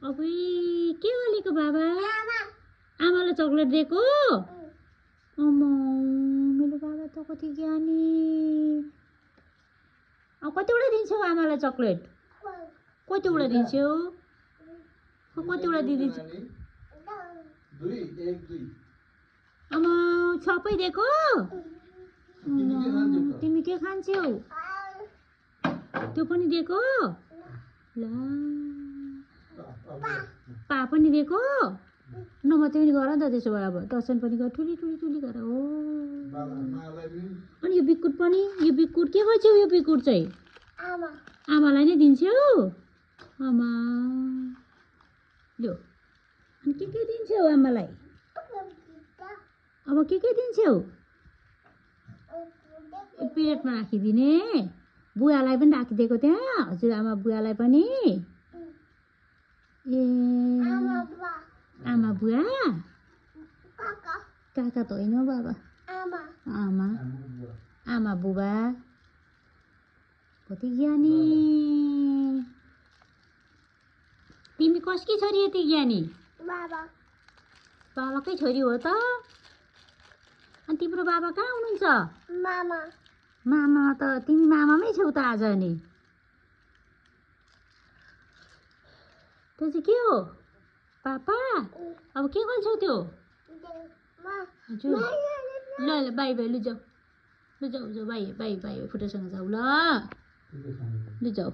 अबुई के बोलेको बाबा आमालाई चक्लेट दिएको अम्मा मेरो बाबा त कति ज्ञानी कतिवटा दिन्छौ आमालाई चक्लेट कतिवटा दिन्छौ कतिवटा दिदिन्छ आमा सबै दिएको तिमी के खान्छौ त्यो पनि दिएको ला पा पनि दिएको नमात्रै पनि गर नि त त्यसो भए अब दर्शन पनि गर ठुली ठुली ठुली गर हो अनि यो बिकुट पनि यो बिकुट के गर्छौ यो बिकुट चाहिँ आमालाई नै दिन्छौ आमा लो अनि के दिन्छौ आमालाई अब के दिन्छौ प्लेटमा राखिदिने बुवालाई पनि राखिदिएको त्यहाँ हजुरआमा बुवालाई पनि ए आमा बुवा काका त होइन बाबा आमा आमा बुबा कति ज्ञानी तिमी कसकी छोरी यति ज्ञानी बाबाकै छोरी हो त अनि तिम्रो बाबा कहाँ हुनुहुन्छ मामा त तिमी मामामै छौ त आज नि त्यो चाहिँ के हो पापा अब के गर्छौ त्यो हजुर ल ल बाई बाई लु जाऊ बाई बाई बाई फुटोसँग जाऊ ल जाऊ